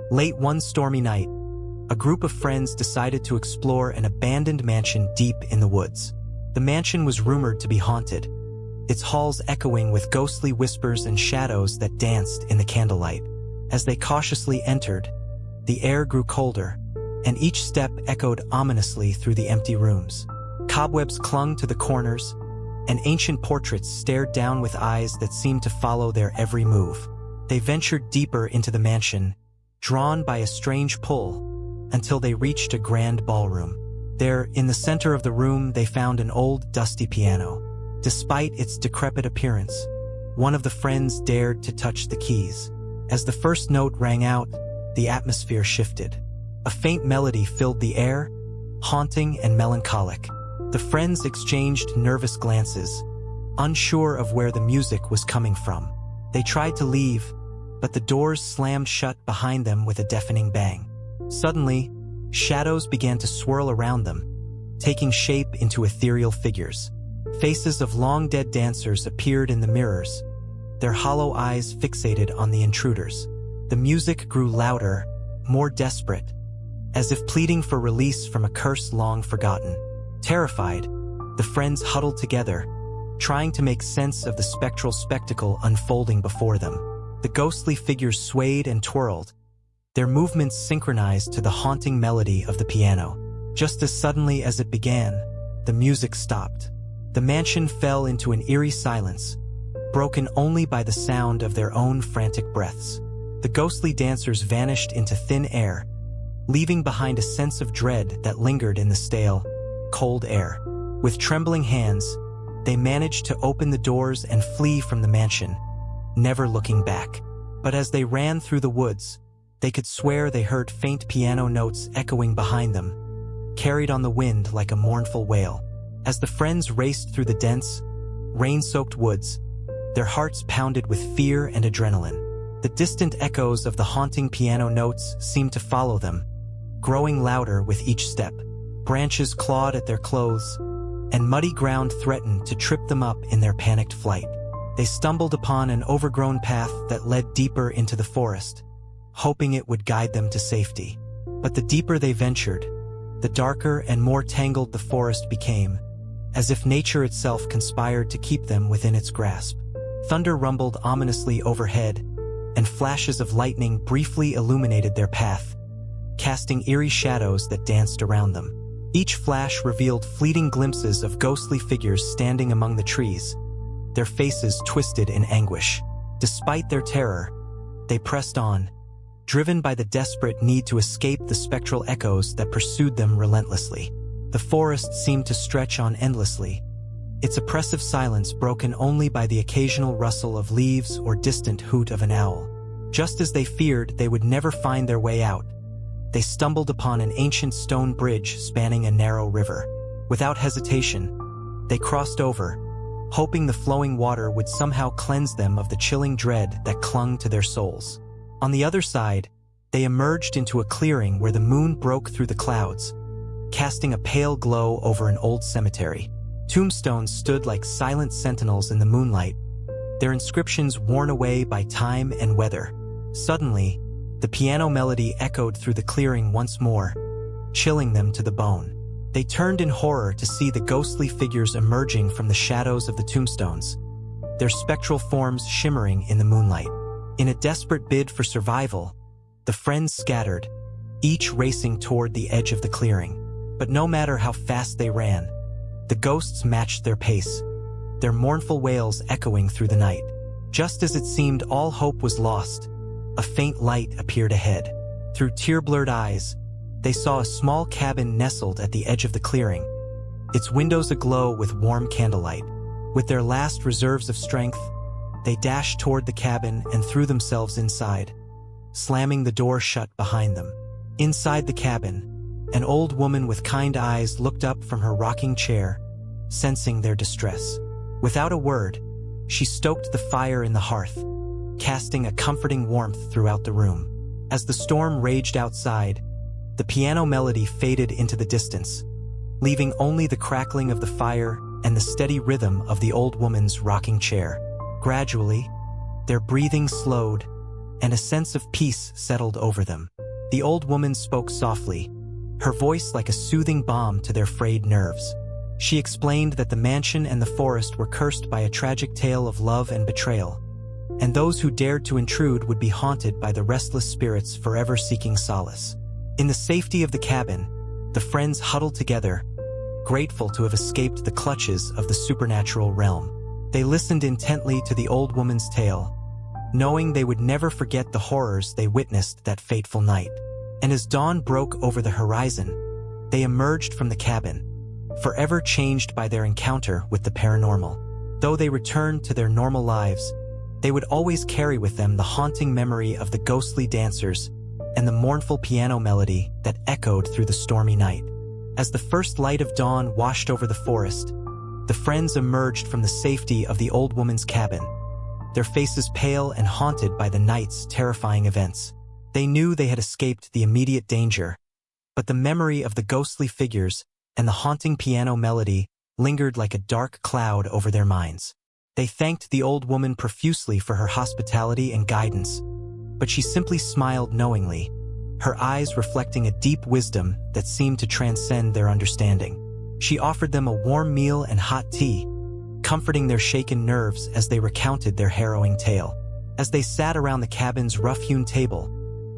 Late one stormy night, a group of friends decided to explore an abandoned mansion deep in the woods. The mansion was rumored to be haunted, its halls echoing with ghostly whispers and shadows that danced in the candlelight. As they cautiously entered, the air grew colder, and each step echoed ominously through the empty rooms. Cobwebs clung to the corners, and ancient portraits stared down with eyes that seemed to follow their every move. They ventured deeper into the mansion, drawn by a strange pull, until they reached a grand ballroom. There, in the center of the room, they found an old, dusty piano. Despite its decrepit appearance, one of the friends dared to touch the keys. As the first note rang out, the atmosphere shifted. A faint melody filled the air, haunting and melancholic. The friends exchanged nervous glances, unsure of where the music was coming from. They tried to leave, but the doors slammed shut behind them with a deafening bang. Suddenly, shadows began to swirl around them, taking shape into ethereal figures. Faces of long-dead dancers appeared in the mirrors, their hollow eyes fixated on the intruders. The music grew louder, more desperate, as if pleading for release from a curse long forgotten. Terrified, the friends huddled together, trying to make sense of the spectral spectacle unfolding before them. The ghostly figures swayed and twirled, their movements synchronized to the haunting melody of the piano. Just as suddenly as it began, the music stopped. The mansion fell into an eerie silence, broken only by the sound of their own frantic breaths. The ghostly dancers vanished into thin air, leaving behind a sense of dread that lingered in the stale, cold air. With trembling hands, they managed to open the doors and flee from the mansion, never looking back. But as they ran through the woods, they could swear they heard faint piano notes echoing behind them, carried on the wind like a mournful wail. As the friends raced through the dense, rain-soaked woods, their hearts pounded with fear and adrenaline. The distant echoes of the haunting piano notes seemed to follow them, growing louder with each step. Branches clawed at their clothes, and muddy ground threatened to trip them up in their panicked flight. They stumbled upon an overgrown path that led deeper into the forest, hoping it would guide them to safety. But the deeper they ventured, the darker and more tangled the forest became, as if nature itself conspired to keep them within its grasp. Thunder rumbled ominously overhead, and flashes of lightning briefly illuminated their path, casting eerie shadows that danced around them. Each flash revealed fleeting glimpses of ghostly figures standing among the trees, their faces twisted in anguish. Despite their terror, they pressed on, driven by the desperate need to escape the spectral echoes that pursued them relentlessly. The forest seemed to stretch on endlessly, its oppressive silence broken only by the occasional rustle of leaves or distant hoot of an owl. Just as they feared they would never find their way out, they stumbled upon an ancient stone bridge spanning a narrow river. Without hesitation, they crossed over, hoping the flowing water would somehow cleanse them of the chilling dread that clung to their souls. On the other side, they emerged into a clearing where the moon broke through the clouds, casting a pale glow over an old cemetery. Tombstones stood like silent sentinels in the moonlight, their inscriptions worn away by time and weather. Suddenly, the piano melody echoed through the clearing once more, chilling them to the bone. They turned in horror to see the ghostly figures emerging from the shadows of the tombstones, their spectral forms shimmering in the moonlight. In a desperate bid for survival, the friends scattered, each racing toward the edge of the clearing. But no matter how fast they ran, the ghosts matched their pace, their mournful wails echoing through the night. Just as it seemed all hope was lost, a faint light appeared ahead. Through tear-blurred eyes, they saw a small cabin nestled at the edge of the clearing, its windows aglow with warm candlelight. With their last reserves of strength, they dashed toward the cabin and threw themselves inside, slamming the door shut behind them. Inside the cabin, an old woman with kind eyes looked up from her rocking chair, sensing their distress. Without a word, she stoked the fire in the hearth, casting a comforting warmth throughout the room. As the storm raged outside, the piano melody faded into the distance, leaving only the crackling of the fire and the steady rhythm of the old woman's rocking chair. Gradually, their breathing slowed, and a sense of peace settled over them. The old woman spoke softly, her voice like a soothing balm to their frayed nerves. She explained that the mansion and the forest were cursed by a tragic tale of love and betrayal, and those who dared to intrude would be haunted by the restless spirits forever seeking solace. In the safety of the cabin, the friends huddled together, grateful to have escaped the clutches of the supernatural realm. They listened intently to the old woman's tale, knowing they would never forget the horrors they witnessed that fateful night. And as dawn broke over the horizon, they emerged from the cabin, forever changed by their encounter with the paranormal. Though they returned to their normal lives, they would always carry with them the haunting memory of the ghostly dancers and the mournful piano melody that echoed through the stormy night. As the first light of dawn washed over the forest, the friends emerged from the safety of the old woman's cabin, their faces pale and haunted by the night's terrifying events. They knew they had escaped the immediate danger, but the memory of the ghostly figures and the haunting piano melody lingered like a dark cloud over their minds. They thanked the old woman profusely for her hospitality and guidance, but she simply smiled knowingly, her eyes reflecting a deep wisdom that seemed to transcend their understanding. She offered them a warm meal and hot tea, comforting their shaken nerves as they recounted their harrowing tale. As they sat around the cabin's rough-hewn table,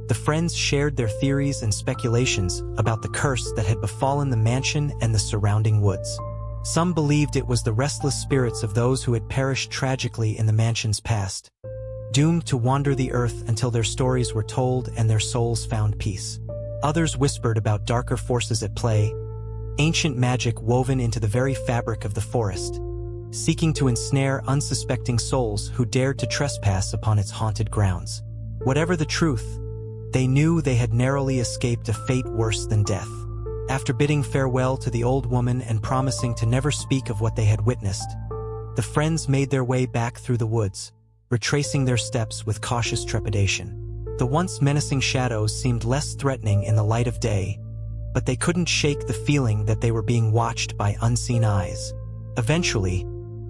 the friends shared their theories and speculations about the curse that had befallen the mansion and the surrounding woods. Some believed it was the restless spirits of those who had perished tragically in the mansion's past, doomed to wander the earth until their stories were told and their souls found peace. Others whispered about darker forces at play, ancient magic woven into the very fabric of the forest, seeking to ensnare unsuspecting souls who dared to trespass upon its haunted grounds. Whatever the truth, they knew they had narrowly escaped a fate worse than death. After bidding farewell to the old woman and promising to never speak of what they had witnessed, the friends made their way back through the woods, retracing their steps with cautious trepidation. The once menacing shadows seemed less threatening in the light of day, but they couldn't shake the feeling that they were being watched by unseen eyes. Eventually,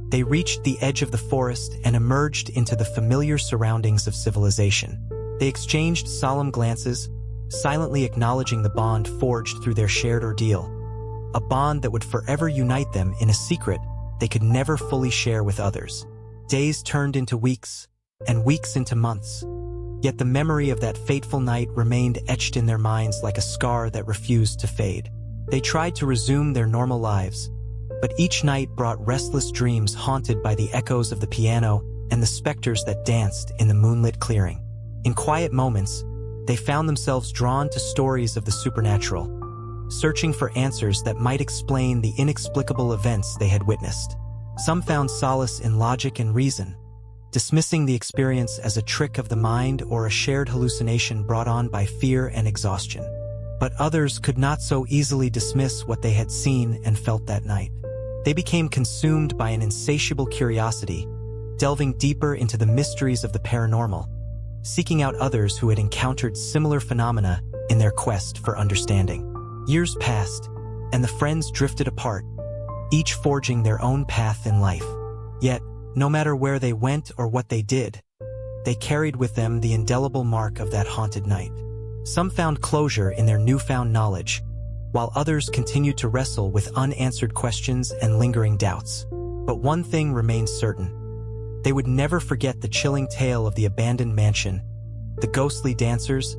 they reached the edge of the forest and emerged into the familiar surroundings of civilization. They exchanged solemn glances, silently acknowledging the bond forged through their shared ordeal, a bond that would forever unite them in a secret they could never fully share with others. Days turned into weeks, and weeks into months, yet the memory of that fateful night remained etched in their minds like a scar that refused to fade. They tried to resume their normal lives, but each night brought restless dreams haunted by the echoes of the piano and the specters that danced in the moonlit clearing. In quiet moments, they found themselves drawn to stories of the supernatural, searching for answers that might explain the inexplicable events they had witnessed. Some found solace in logic and reason, dismissing the experience as a trick of the mind or a shared hallucination brought on by fear and exhaustion. But others could not so easily dismiss what they had seen and felt that night. They became consumed by an insatiable curiosity, delving deeper into the mysteries of the paranormal, seeking out others who had encountered similar phenomena in their quest for understanding. Years passed, and the friends drifted apart, each forging their own path in life. Yet, no matter where they went or what they did, they carried with them the indelible mark of that haunted night. Some found closure in their newfound knowledge, while others continued to wrestle with unanswered questions and lingering doubts. But one thing remained certain. They would never forget the chilling tale of the abandoned mansion, the ghostly dancers,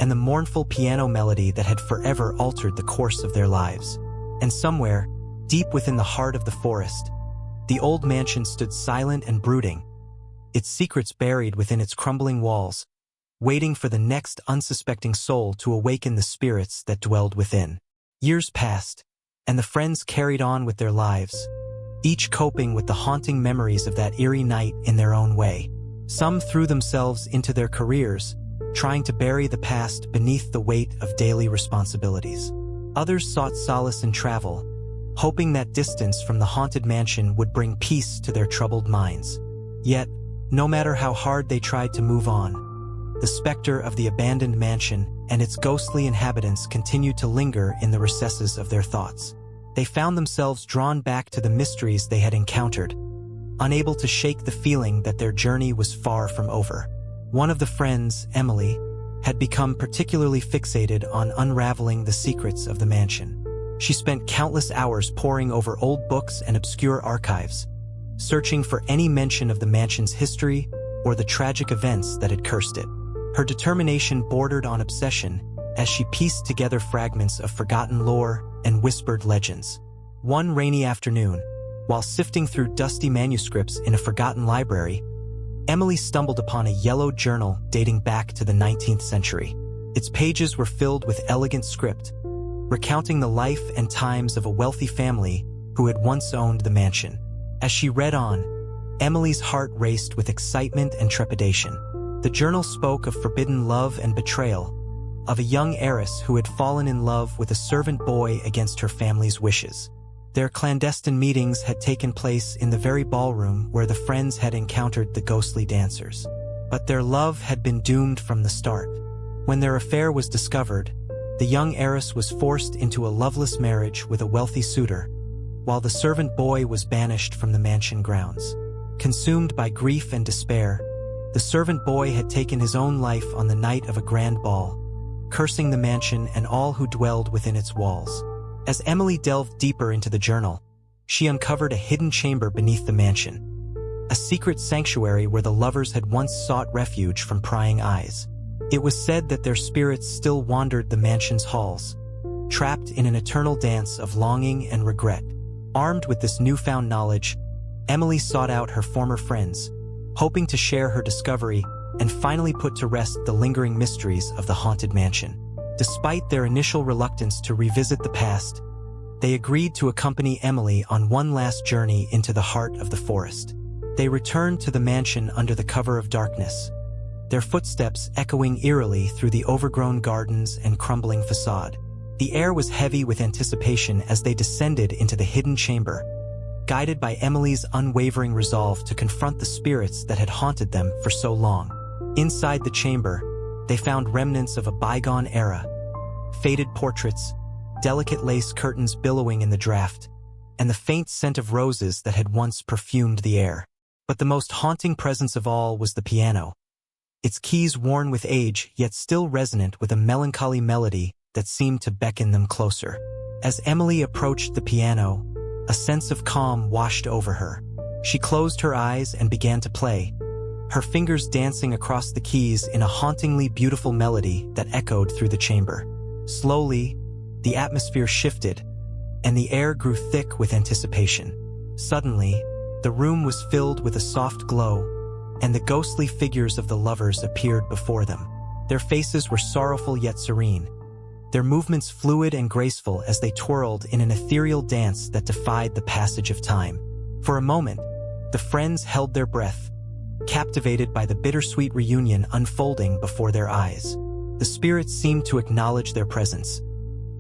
and the mournful piano melody that had forever altered the course of their lives. And somewhere, deep within the heart of the forest, the old mansion stood silent and brooding, its secrets buried within its crumbling walls, waiting for the next unsuspecting soul to awaken the spirits that dwelled within. Years passed, and the friends carried on with their lives, each coping with the haunting memories of that eerie night in their own way. Some threw themselves into their careers, trying to bury the past beneath the weight of daily responsibilities. Others sought solace in travel, hoping that distance from the haunted mansion would bring peace to their troubled minds. Yet, no matter how hard they tried to move on, the specter of the abandoned mansion and its ghostly inhabitants continued to linger in the recesses of their thoughts. They found themselves drawn back to the mysteries they had encountered, unable to shake the feeling that their journey was far from over. One of the friends, Emily, had become particularly fixated on unraveling the secrets of the mansion. She spent countless hours poring over old books and obscure archives, searching for any mention of the mansion's history or the tragic events that had cursed it. Her determination bordered on obsession as she pieced together fragments of forgotten lore and whispered legends. One rainy afternoon, while sifting through dusty manuscripts in a forgotten library, Emily stumbled upon a yellow journal dating back to the 19th century. Its pages were filled with elegant script, recounting the life and times of a wealthy family who had once owned the mansion. As she read on, Emily's heart raced with excitement and trepidation. The journal spoke of forbidden love and betrayal, of a young heiress who had fallen in love with a servant boy against her family's wishes. Their clandestine meetings had taken place in the very ballroom where the friends had encountered the ghostly dancers. But their love had been doomed from the start. When their affair was discovered, the young heiress was forced into a loveless marriage with a wealthy suitor, while the servant boy was banished from the mansion grounds. Consumed by grief and despair, the servant boy had taken his own life on the night of a grand ball, cursing the mansion and all who dwelled within its walls. As Emily delved deeper into the journal, she uncovered a hidden chamber beneath the mansion, a secret sanctuary where the lovers had once sought refuge from prying eyes. It was said that their spirits still wandered the mansion's halls, trapped in an eternal dance of longing and regret. Armed with this newfound knowledge, Emily sought out her former friends, hoping to share her discovery and finally put to rest the lingering mysteries of the haunted mansion. Despite their initial reluctance to revisit the past, they agreed to accompany Emily on one last journey into the heart of the forest. They returned to the mansion under the cover of darkness, their footsteps echoing eerily through the overgrown gardens and crumbling facade. The air was heavy with anticipation as they descended into the hidden chamber, guided by Emily's unwavering resolve to confront the spirits that had haunted them for so long. Inside the chamber, they found remnants of a bygone era, faded portraits, delicate lace curtains billowing in the draft, and the faint scent of roses that had once perfumed the air. But the most haunting presence of all was the piano, its keys worn with age yet still resonant with a melancholy melody that seemed to beckon them closer. As Emily approached the piano, a sense of calm washed over her. She closed her eyes and began to play, her fingers dancing across the keys in a hauntingly beautiful melody that echoed through the chamber. Slowly, the atmosphere shifted, and the air grew thick with anticipation. Suddenly, the room was filled with a soft glow, and the ghostly figures of the lovers appeared before them. Their faces were sorrowful yet serene, their movements fluid and graceful as they twirled in an ethereal dance that defied the passage of time. For a moment, the friends held their breath, captivated by the bittersweet reunion unfolding before their eyes. The spirits seemed to acknowledge their presence,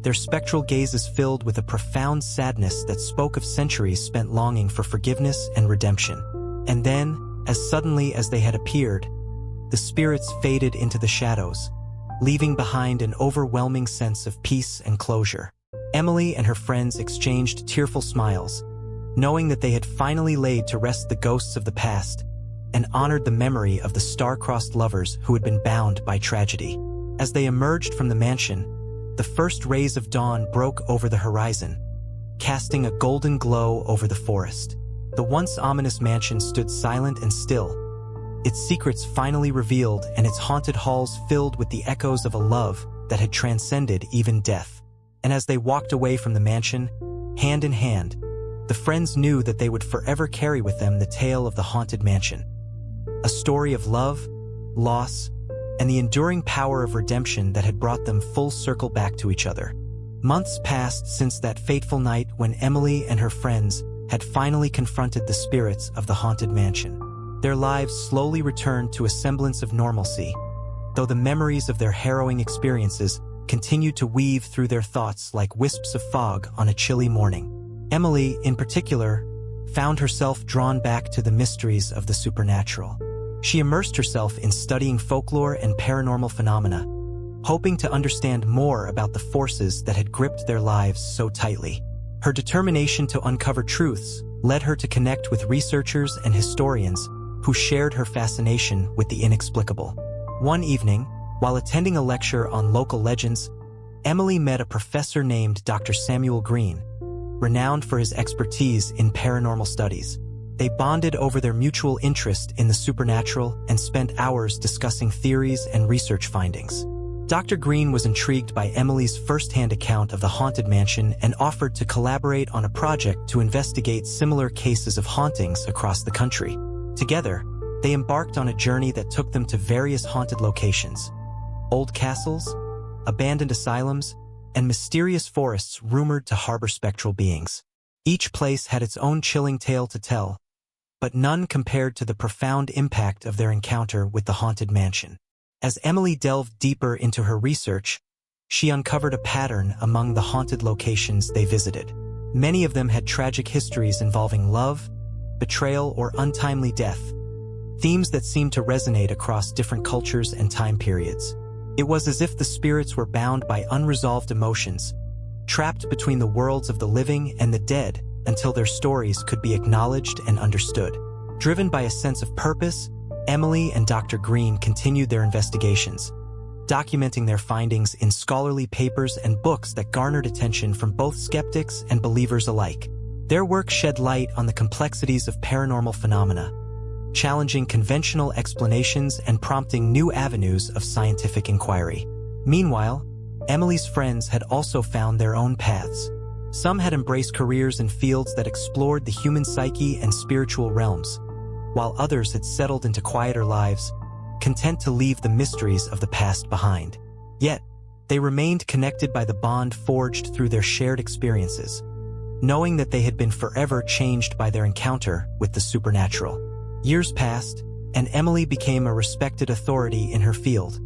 their spectral gazes filled with a profound sadness that spoke of centuries spent longing for forgiveness and redemption. And then, as suddenly as they had appeared, the spirits faded into the shadows, leaving behind an overwhelming sense of peace and closure. Emily and her friends exchanged tearful smiles, knowing that they had finally laid to rest the ghosts of the past and honored the memory of the star-crossed lovers who had been bound by tragedy. As they emerged from the mansion, the first rays of dawn broke over the horizon, casting a golden glow over the forest. The once ominous mansion stood silent and still, its secrets finally revealed and its haunted halls filled with the echoes of a love that had transcended even death. And as they walked away from the mansion, hand in hand, the friends knew that they would forever carry with them the tale of the haunted mansion. A story of love, loss, and the enduring power of redemption that had brought them full circle back to each other. Months passed since that fateful night when Emily and her friends had finally confronted the spirits of the haunted mansion. Their lives slowly returned to a semblance of normalcy, though the memories of their harrowing experiences continued to weave through their thoughts like wisps of fog on a chilly morning. Emily, in particular, found herself drawn back to the mysteries of the supernatural. She immersed herself in studying folklore and paranormal phenomena, hoping to understand more about the forces that had gripped their lives so tightly. Her determination to uncover truths led her to connect with researchers and historians who shared her fascination with the inexplicable. One evening, While attending a lecture on local legends, Emily met a professor named Dr. Samuel Green, renowned for his expertise in paranormal studies. They bonded over their mutual interest in the supernatural and spent hours discussing theories and research findings. Dr. Green was intrigued by Emily's first-hand account of the haunted mansion and offered to collaborate on a project to investigate similar cases of hauntings across the country. Together, they embarked on a journey that took them to various haunted locations: old castles, abandoned asylums, and mysterious forests rumored to harbor spectral beings. Each place had its own chilling tale to tell, but none compared to the profound impact of their encounter with the haunted mansion. As Emily delved deeper into her research, she uncovered a pattern among the haunted locations they visited. Many of them had tragic histories involving love, betrayal, or untimely death, themes that seemed to resonate across different cultures and time periods. It was as if the spirits were bound by unresolved emotions, trapped between the worlds of the living and the dead until their stories could be acknowledged and understood. Driven by a sense of purpose, Emily and Dr. Green continued their investigations, documenting their findings in scholarly papers and books that garnered attention from both skeptics and believers alike. Their work shed light on the complexities of paranormal phenomena, challenging conventional explanations and prompting new avenues of scientific inquiry. Meanwhile, Emily's friends had also found their own paths. Some had embraced careers in fields that explored the human psyche and spiritual realms, while others had settled into quieter lives, content to leave the mysteries of the past behind. Yet, they remained connected by the bond forged through their shared experiences, knowing that they had been forever changed by their encounter with the supernatural. Years passed, and Emily became a respected authority in her field,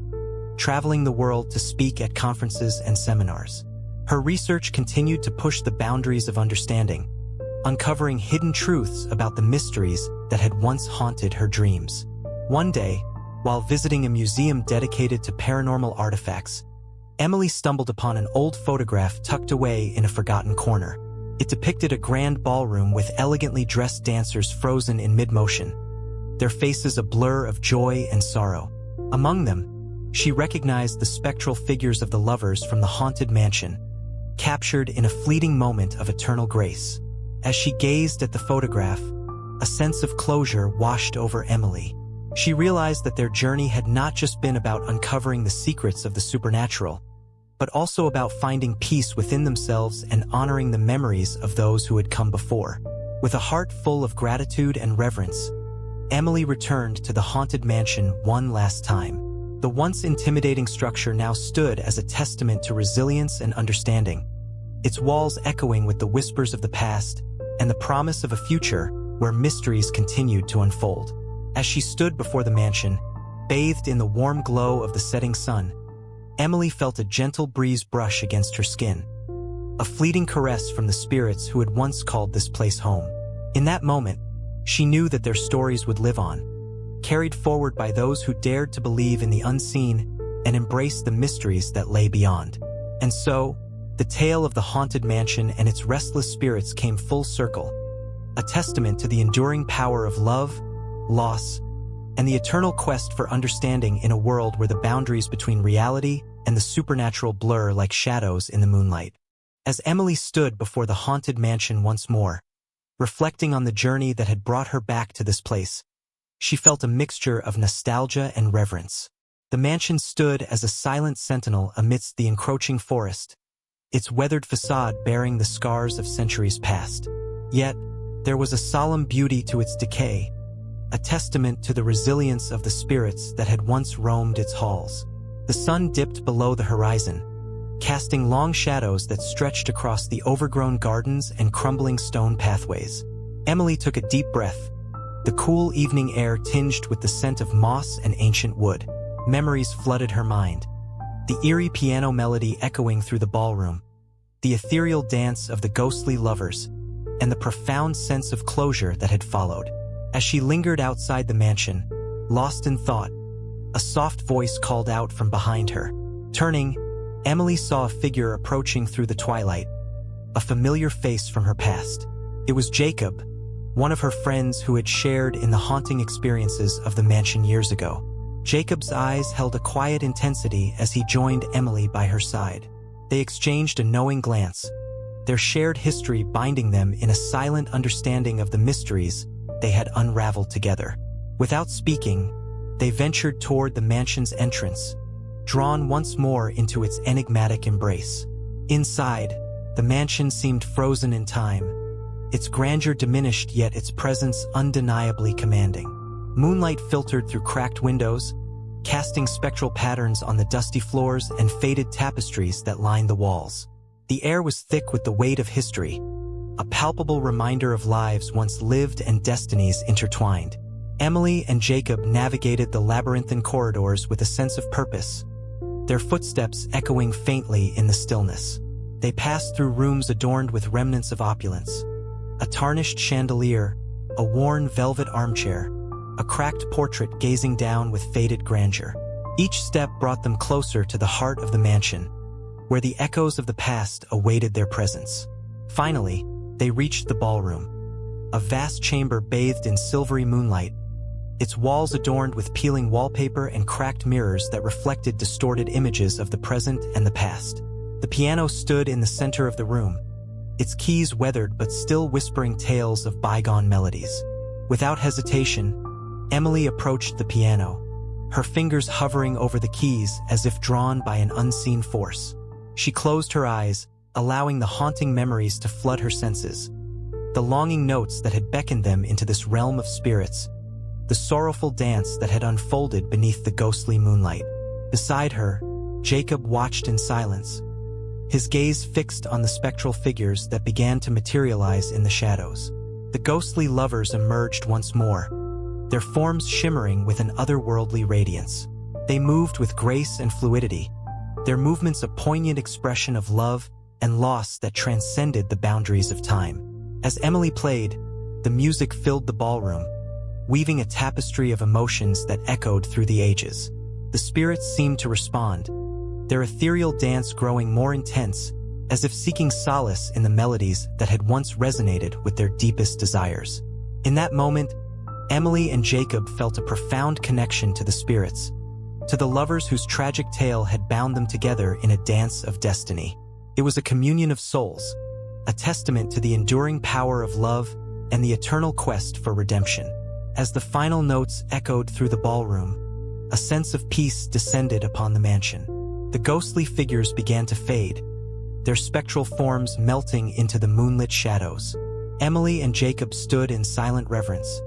traveling the world to speak at conferences and seminars. Her research continued to push the boundaries of understanding, uncovering hidden truths about the mysteries that had once haunted her dreams. One day, while visiting a museum dedicated to paranormal artifacts, Emily stumbled upon an old photograph tucked away in a forgotten corner. It depicted a grand ballroom with elegantly dressed dancers frozen in mid-motion, their faces a blur of joy and sorrow. Among them, she recognized the spectral figures of the lovers from the haunted mansion, captured in a fleeting moment of eternal grace. As she gazed at the photograph, a sense of closure washed over Emily. She realized that their journey had not just been about uncovering the secrets of the supernatural, but also about finding peace within themselves and honoring the memories of those who had come before. With a heart full of gratitude and reverence, Emily returned to the haunted mansion one last time. The once intimidating structure now stood as a testament to resilience and understanding, its walls echoing with the whispers of the past and the promise of a future where mysteries continued to unfold. As she stood before the mansion, bathed in the warm glow of the setting sun, Emily felt a gentle breeze brush against her skin, a fleeting caress from the spirits who had once called this place home. In that moment, she knew that their stories would live on, carried forward by those who dared to believe in the unseen and embrace the mysteries that lay beyond. And so, the tale of the haunted mansion and its restless spirits came full circle, a testament to the enduring power of love, loss, and the eternal quest for understanding in a world where the boundaries between reality and the supernatural blur like shadows in the moonlight. As Emily stood before the haunted mansion once more, reflecting on the journey that had brought her back to this place, she felt a mixture of nostalgia and reverence. The mansion stood as a silent sentinel amidst the encroaching forest, its weathered facade bearing the scars of centuries past. Yet, there was a solemn beauty to its decay, a testament to the resilience of the spirits that had once roamed its halls. The sun dipped below the horizon, casting long shadows that stretched across the overgrown gardens and crumbling stone pathways. Emily took a deep breath, the cool evening air tinged with the scent of moss and ancient wood. Memories flooded her mind, the eerie piano melody echoing through the ballroom, the ethereal dance of the ghostly lovers, and the profound sense of closure that had followed. As she lingered outside the mansion, lost in thought, a soft voice called out from behind her. Turning, Emily saw a figure approaching through the twilight, a familiar face from her past. It was Jacob, one of her friends who had shared in the haunting experiences of the mansion years ago. Jacob's eyes held a quiet intensity as he joined Emily by her side. They exchanged a knowing glance, their shared history binding them in a silent understanding of the mysteries they had unraveled together. Without speaking, they ventured toward the mansion's entrance, drawn once more into its enigmatic embrace. Inside, the mansion seemed frozen in time, its grandeur diminished yet its presence undeniably commanding. Moonlight filtered through cracked windows, casting spectral patterns on the dusty floors and faded tapestries that lined the walls. The air was thick with the weight of history, a palpable reminder of lives once lived and destinies intertwined. Emily and Jacob navigated the labyrinthine corridors with a sense of purpose, their footsteps echoing faintly in the stillness. They passed through rooms adorned with remnants of opulence, a tarnished chandelier, a worn velvet armchair, a cracked portrait gazing down with faded grandeur. Each step brought them closer to the heart of the mansion, where the echoes of the past awaited their presence. Finally, they reached the ballroom, a vast chamber bathed in silvery moonlight, its walls adorned with peeling wallpaper and cracked mirrors that reflected distorted images of the present and the past. The piano stood in the center of the room, its keys weathered but still whispering tales of bygone melodies. Without hesitation, Emily approached the piano, her fingers hovering over the keys as if drawn by an unseen force. She closed her eyes, allowing the haunting memories to flood her senses, the longing notes that had beckoned them into this realm of spirits, the sorrowful dance that had unfolded beneath the ghostly moonlight. Beside her, Jacob watched in silence, his gaze fixed on the spectral figures that began to materialize in the shadows. The ghostly lovers emerged once more, their forms shimmering with an otherworldly radiance. They moved with grace and fluidity, their movements a poignant expression of love and loss that transcended the boundaries of time. As Emily played, the music filled the ballroom, weaving a tapestry of emotions that echoed through the ages. The spirits seemed to respond, their ethereal dance growing more intense, as if seeking solace in the melodies that had once resonated with their deepest desires. In that moment, Emily and Jacob felt a profound connection to the spirits, to the lovers whose tragic tale had bound them together in a dance of destiny. It was a communion of souls, a testament to the enduring power of love and the eternal quest for redemption. As the final notes echoed through the ballroom, a sense of peace descended upon the mansion. The ghostly figures began to fade, their spectral forms melting into the moonlit shadows. Emily and Jacob stood in silent reverence,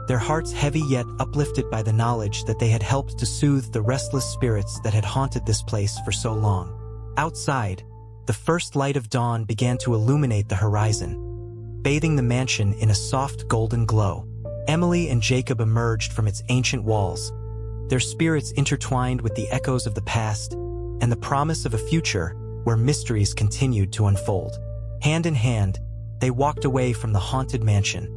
their hearts heavy yet uplifted by the knowledge that they had helped to soothe the restless spirits that had haunted this place for so long. Outside, the first light of dawn began to illuminate the horizon, bathing the mansion in a soft golden glow. Emily and Jacob emerged from its ancient walls, their spirits intertwined with the echoes of the past and the promise of a future where mysteries continued to unfold. Hand in hand, they walked away from the haunted mansion,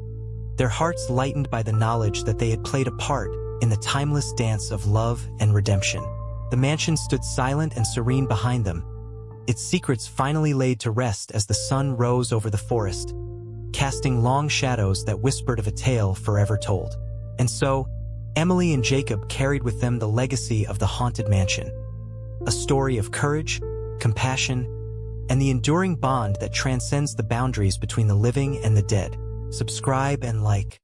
their hearts lightened by the knowledge that they had played a part in the timeless dance of love and redemption. The mansion stood silent and serene behind them, its secrets finally laid to rest as the sun rose over the forest, casting long shadows that whispered of a tale forever told. And so, Emily and Jacob carried with them the legacy of the haunted mansion, a story of courage, compassion, and the enduring bond that transcends the boundaries between the living and the dead. Subscribe and like.